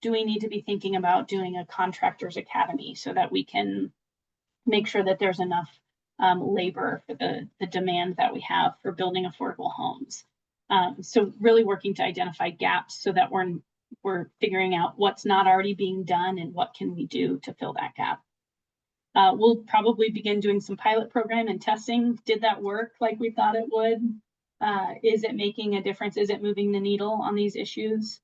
do we need to be thinking about doing a contractors academy so that we can make sure that there's enough labor for the demand that we have for building affordable homes? So really working to identify gaps so that we're figuring out what's not already being done and what can we do to fill that gap. We'll probably begin doing some pilot program and testing. Did that work like we thought it would? Is it making a difference? Is it moving the needle on these issues?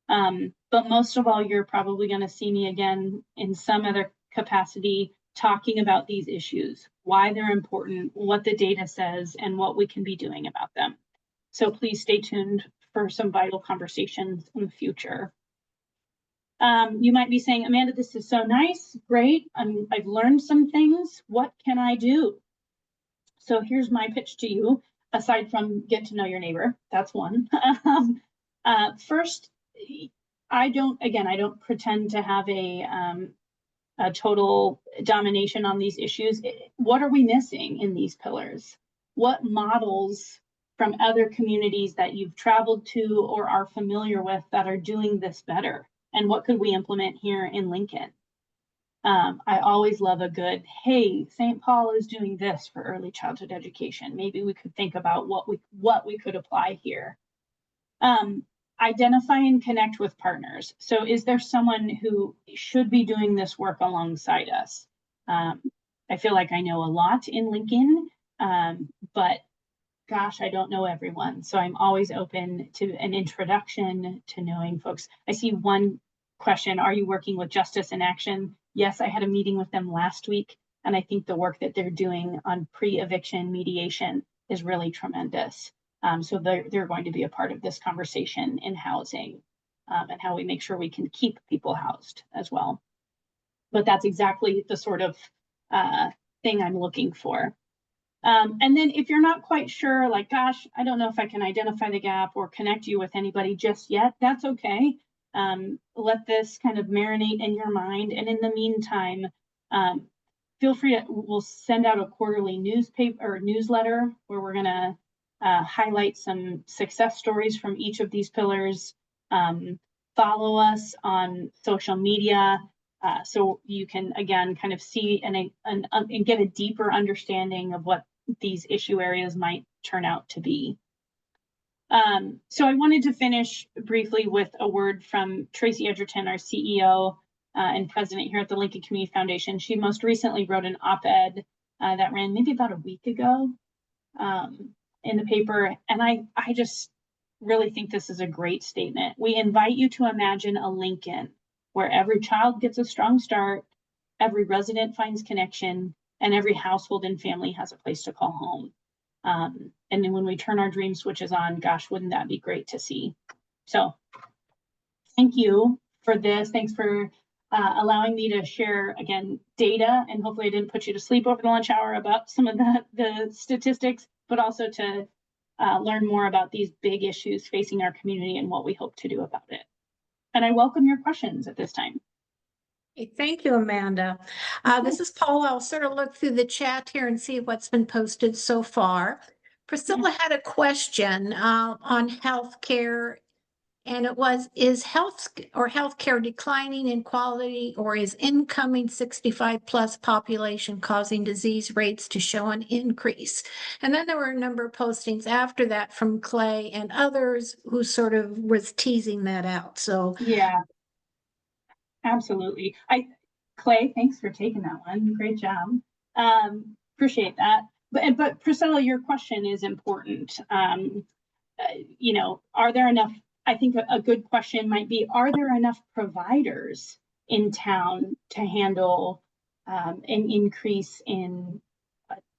But most of all, you're probably going to see me again in some other capacity talking about these issues, why they're important, what the data says, and what we can be doing about them. So please stay tuned for some vital conversations in the future. You might be saying, Amanda, this is so nice, great. I've learned some things. What can I do? So here's my pitch to you, aside from get to know your neighbor. That's one. First, I don't pretend to have a total domination on these issues. What are we missing in these pillars? What models from other communities that you've traveled to or are familiar with that are doing this better? And what could we implement here in Lincoln? I always love a good, hey, St. Paul is doing this for early childhood education. Maybe we could think about what we could apply here. Identify and connect with partners. So is there someone who should be doing this work alongside us? I feel like I know a lot in Lincoln, but gosh, I don't know everyone. So I'm always open to an introduction to knowing folks. I see one question, are you working with Justice in Action? Yes, I had a meeting with them last week, and I think the work that they're doing on pre-eviction mediation is really tremendous. So they're going to be a part of this conversation in housing and how we make sure we can keep people housed as well. But that's exactly the sort of thing I'm looking for. And then if you're not quite sure, like, gosh, I don't know if I can identify the gap or connect you with anybody just yet, that's okay. Let this kind of marinate in your mind. And in the meantime, feel free we'll send out a quarterly newsletter where we're going to highlight some success stories from each of these pillars. Follow us on social media. So you can, again, kind of see and get a deeper understanding of what these issue areas might turn out to be. So I wanted to finish briefly with a word from Tracy Edgerton, our CEO and president here at the Lincoln Community Foundation. She most recently wrote an op-ed that ran maybe about a week ago in the paper. And I just really think this is a great statement. We invite you to imagine a Lincoln where every child gets a strong start, every resident finds connection, and every household and family has a place to call home. And then when we turn our dream switches on, gosh, wouldn't that be great to see? So thank you for this. Thanks for allowing me to share, again, data, and hopefully I didn't put you to sleep over the lunch hour about some of the statistics, but also to learn more about these big issues facing our community and what we hope to do about it. And I welcome your questions at this time. Thank you, Amanda. This is Paula. I'll sort of look through the chat here and see what's been posted so far. Priscilla had a question on healthcare And it was, is healthcare declining in quality, or is incoming 65 plus population causing disease rates to show an increase? And then there were a number of postings after that from Clay and others who sort of was teasing that out. So Yeah, absolutely. Clay, thanks for taking that one. Great job. Appreciate that. But Priscilla, your question is important. You know, are there enough? I think a good question might be, are there enough providers in town to handle an increase in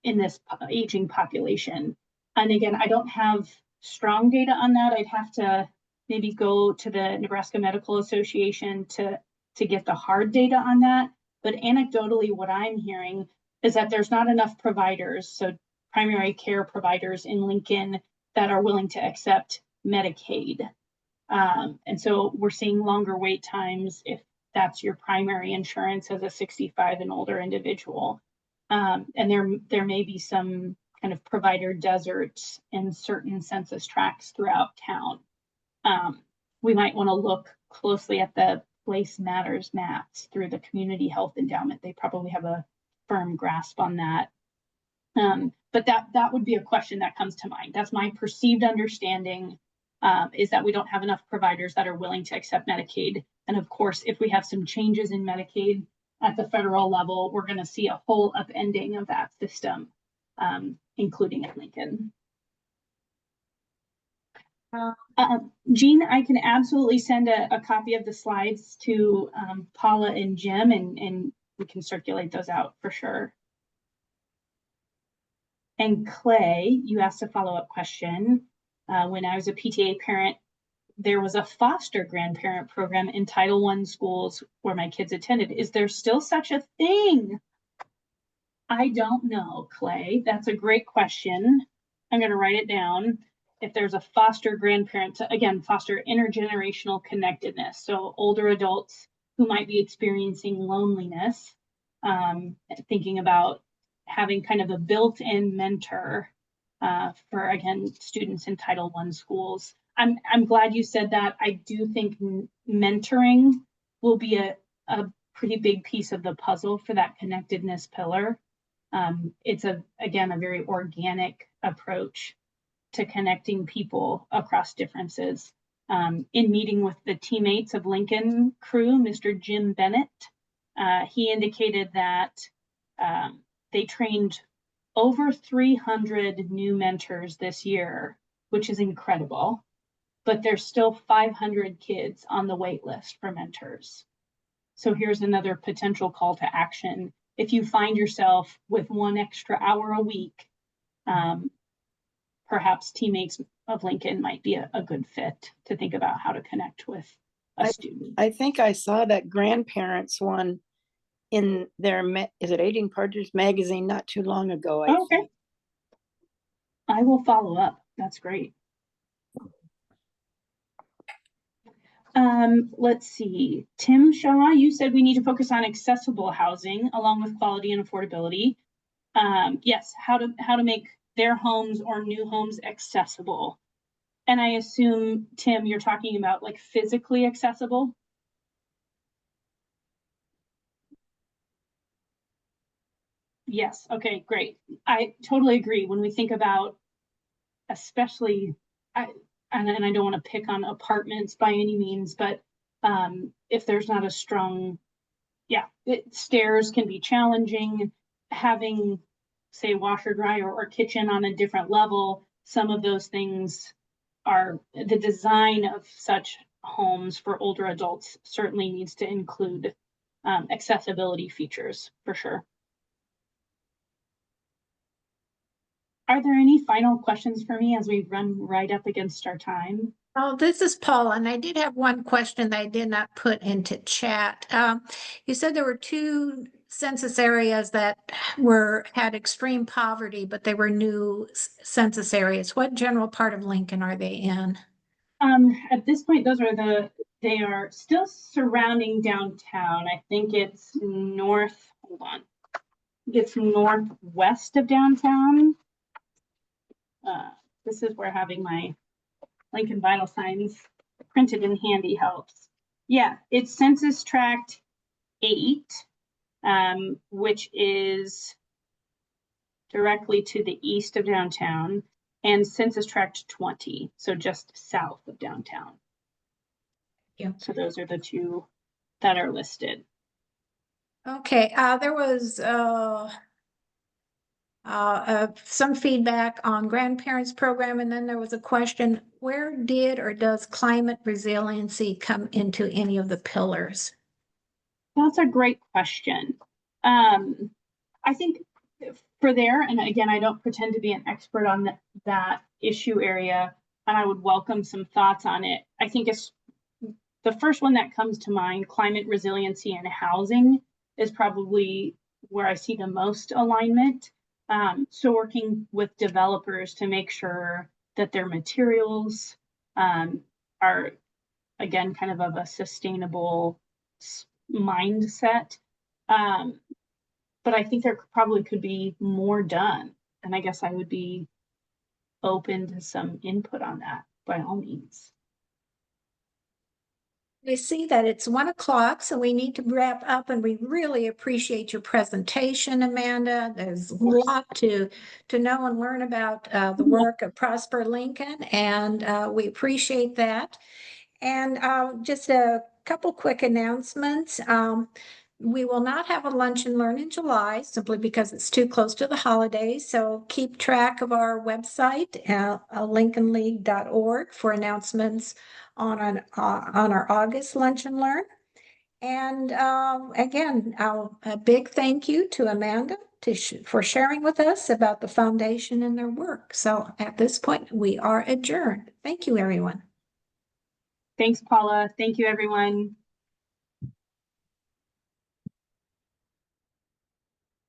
this aging population? And again, I don't have strong data on that. I'd have to maybe go to the Nebraska Medical Association to get the hard data on that. But anecdotally, what I'm hearing is that there's not enough providers, so primary care providers in Lincoln, that are willing to accept Medicaid. And so we're seeing longer wait times if that's your primary insurance as a 65 and older individual. And there may be some kind of provider deserts in certain census tracts throughout town. We might want to look closely at the Place Matters maps through the Community Health Endowment. They probably have a firm grasp on that. But that would be a question that comes to mind. That's my perceived understanding, is that we don't have enough providers that are willing to accept Medicaid. And of course, if we have some changes in Medicaid at the federal level, we're going to see a whole upending of that system, including in Lincoln. Jean, I can absolutely send a copy of the slides to Paula and Jim, and we can circulate those out for sure. And Clay, you asked a follow-up question. When I was a PTA parent, there was a foster grandparent program in Title I schools where my kids attended. Is there still such a thing? I don't know, Clay. That's a great question. I'm going to write it down. If there's a foster grandparent, to, again, foster intergenerational connectedness. So older adults who might be experiencing loneliness, thinking about having kind of a built-in mentor for, again, students in Title I schools. I'm glad you said that. I do think mentoring will be a pretty big piece of the puzzle for that connectedness pillar. It's again, a very organic approach to connecting people across differences. In meeting with the teammates of Lincoln crew, Mr. Jim Bennett, he indicated that they trained over 300 new mentors this year, which is incredible, but there's still 500 kids on the wait list for mentors. So here's another potential call to action. If you find yourself with 1 extra hour a week, perhaps teammates of Lincoln might be a good fit to think about how to connect with a student. I think I saw that grandparents one in their, is it Aging Partners magazine not too long ago? I Okay. think. I will follow up. That's great. Let's see. Tim Shaw, you said we need to focus on accessible housing along with quality and affordability. Yes, how to make their homes or new homes accessible. And I assume, Tim, you're talking about like physically accessible? Yes, okay, great. I totally agree. When we think about, especially, and I don't want to pick on apartments by any means, but if there's not a strong, stairs can be challenging. Having, say, washer, dryer, or kitchen on a different level, some of those things are, the design of such homes for older adults certainly needs to include accessibility features for sure. Are there any final questions for me as we run right up against our time? Oh, this is Paula, and I did have one question that I did not put into chat. You said there were 2 census areas that had extreme poverty, but they were new census areas. What general part of Lincoln are they in? At this point, they are still surrounding downtown. I think it's hold on. It's northwest of downtown. This is where having my Lincoln vital signs printed and handy helps. Yeah, it's Census Tract 8, which is directly to the east of downtown, and Census Tract 20, so just south of downtown. Yeah. So those are the two that are listed. Okay, there was some feedback on grandparents program, and then there was a question, where did or does climate resiliency come into any of the pillars? That's a great question. I think for there, and again, I don't pretend to be an expert on that issue area, and I would welcome some thoughts on it. I think it's the first one that comes to mind, climate resiliency and housing, is probably where I see the most alignment. So working with developers to make sure that their materials are, again, kind of a sustainable mindset. But I think there probably could be more done. And I guess I would be open to some input on that by all means. I see that it's 1 o'clock, so we need to wrap up, and we really appreciate your presentation, Amanda. There's a lot to know and learn about the work of Prosper Lincoln, and we appreciate that. And just a couple quick announcements. We will not have a lunch and learn in July simply because it's too close to the holidays. So keep track of our website, lincolnleague.org, for announcements on our August lunch and learn. And again, a big thank you to Amanda for sharing with us about the foundation and their work. So at this point, we are adjourned. Thank you, everyone. Thanks, Paula. Thank you, everyone.